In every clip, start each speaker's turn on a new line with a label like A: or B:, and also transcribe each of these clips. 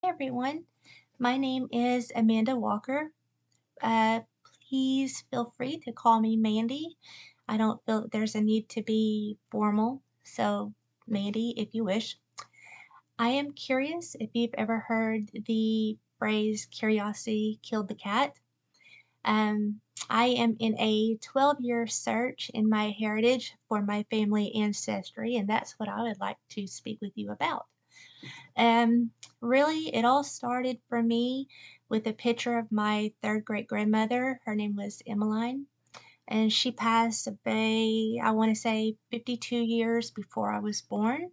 A: Hey everyone, my name is Amanda Walker. Uh, Please feel free to call me Mandy. I don't feel that there's a need to be formal, so Mandy, if you wish. I am curious if you've ever heard the phrase curiosity killed the cat. Um, I am in a 12-year search in my heritage for my family ancestry, and that's what I would like to speak with you about. Really, it all started for me with a picture of my third great grandmother. Her name was Emmeline, and she passed away, I want to say 52 years before I was born.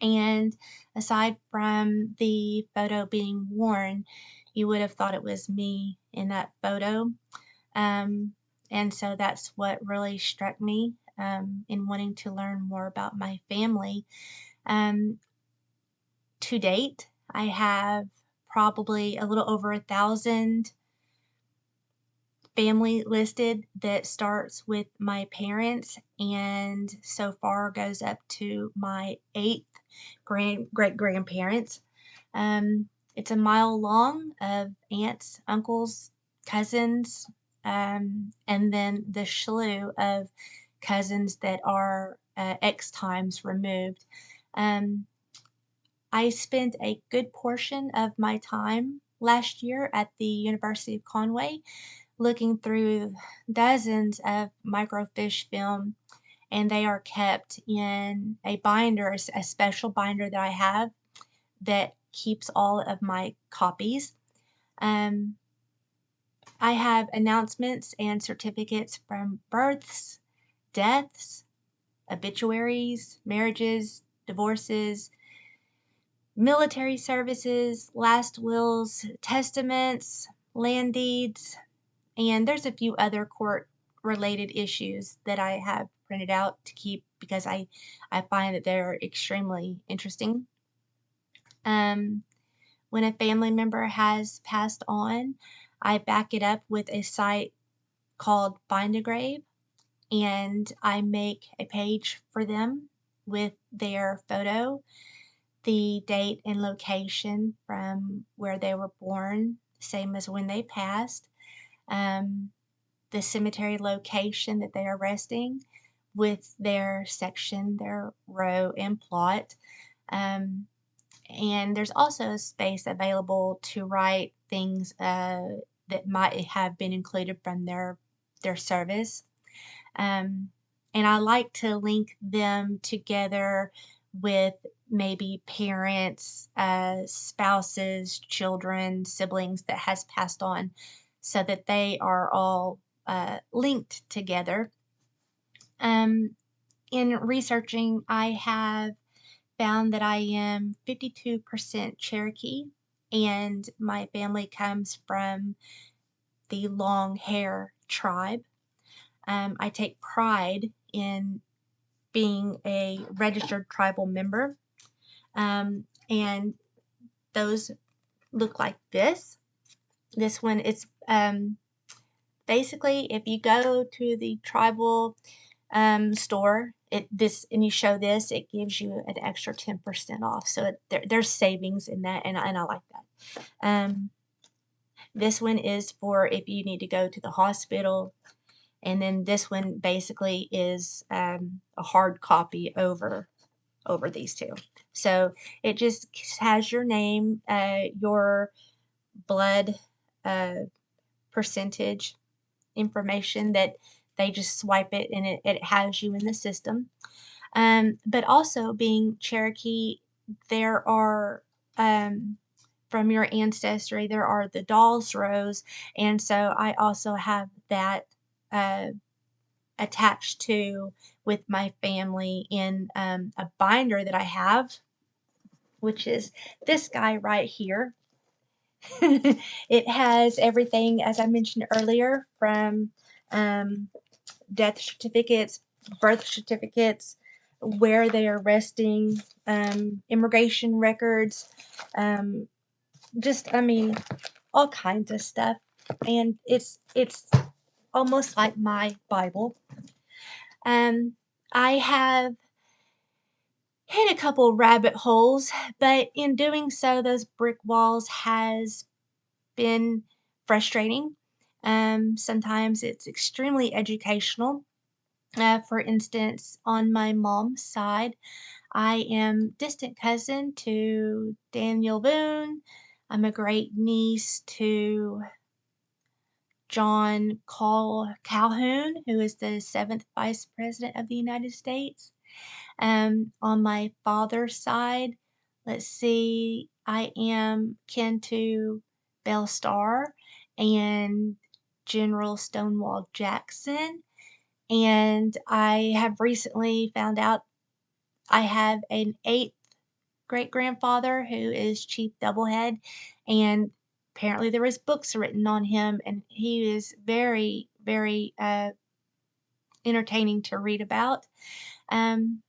A: And aside from the photo being worn, you would have thought it was me in that photo. Um, and so that's what really struck me in wanting to learn more about my family. Um, To date, I have probably a little over 1,000 family listed that starts with my parents and so far goes up to my 8th great-grandparents. It's a mile long of aunts, uncles, cousins, and then the slew of cousins that are, X times removed. Um, I spent a good portion of my time last year at the University of Conway looking through dozens of microfiche film, and they are kept in a binder, a special binder that I have that keeps all of my copies. Um, I have announcements and certificates from births, deaths, obituaries, marriages, divorces, military services, last wills, testaments, land deeds, and there's a few other court related issues that I have printed out to keep because I find that they're extremely interesting. Um, when a family member has passed on, I back it up with a site called Find a Grave, and I make a page for them with their photo, the date and location from where they were born, same as when they passed, um, the cemetery location that they are resting with their section, their row, and plot. Um, and there's also a space available to write things that might have been included from their service. Um, and I like to link them together with maybe parents, spouses, children, siblings that has passed on so that they are all linked together. Um, in researching, I have found that I am 52% Cherokee and my family comes from the long hair tribe. I take pride in being a registered tribal member. And those look like this. This one is basically if you go to the tribal store, and you show this, it gives you an extra 10% off. So there's savings in that, and I like that. This one is for if you need to go to the hospital, and then this one basically is a hard copy over these two. So it just has your name, your blood uh, percentage information that they just swipe it and it has you in the system. But also being Cherokee, there are from your ancestry, there are the Dawes rows, and so I also have that uh, attached to with my family in a binder that I have, which is this guy right here. It has everything, as I mentioned earlier, from um, death certificates, birth certificates, where they are resting, immigration records, um, just, I mean, all kinds of stuff. And it's almost like my Bible. Um, I have hit a couple rabbit holes, but in doing so, those brick walls has been frustrating. Sometimes it's extremely educational. For instance, on my mom's side, I am distant cousin to Daniel Boone. I'm a great niece to John Calhoun, who is the seventh Vice President of the United States. On my father's side, let's see, I am kin to Belle Starr and General Stonewall Jackson. And I have recently found out I have an eighth great grandfather who is Chief Doublehead, and apparently there was books written on him, and he is very, very entertaining to read about. Um,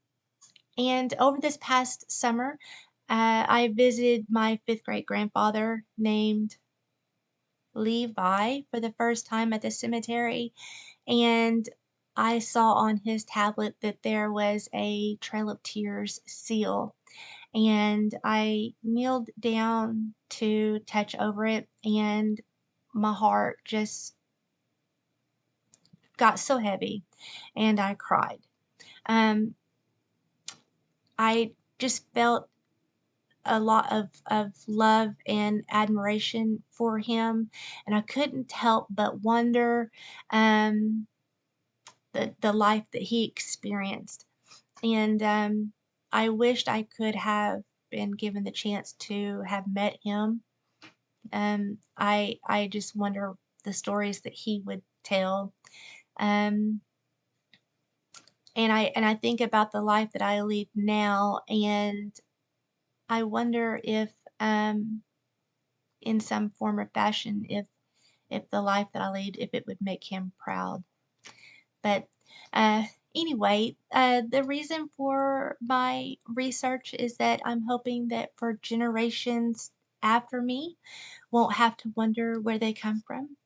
A: and over this past summer, I visited my fifth great grandfather named Levi for the first time at the cemetery, and I saw on his tablet that there was a Trail of Tears seal, and I kneeled down to touch over it, and my heart just got so heavy, and I cried. Um, I just felt a lot of love and admiration for him, and I couldn't help but wonder um, the life that he experienced. And I wished I could have been given the chance to have met him. I just wonder the stories that he would tell. Um, and I think about the life that I lead now, and I wonder if in some form or fashion if the life that I lead, if it would make him proud. But uh, anyway, the reason for my research is that I'm hoping that for generations after me won't have to wonder where they come from.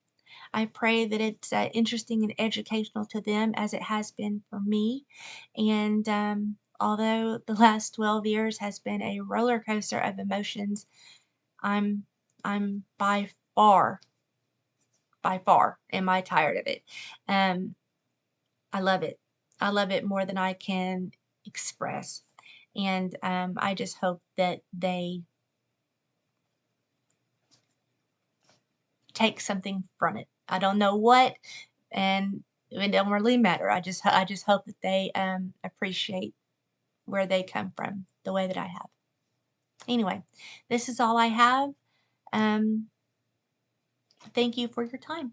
A: I pray that it's interesting and educational to them as it has been for me. And although the last 12 years has been a roller coaster of emotions, I'm I'm by far am I tired of it. Um, I love it. I love it more than I can express. And I just hope that they take something from it. I don't know what, and it don't really matter. I just hope that they appreciate where they come from the way that I have. Anyway, this is all I have. Um, thank you for your time.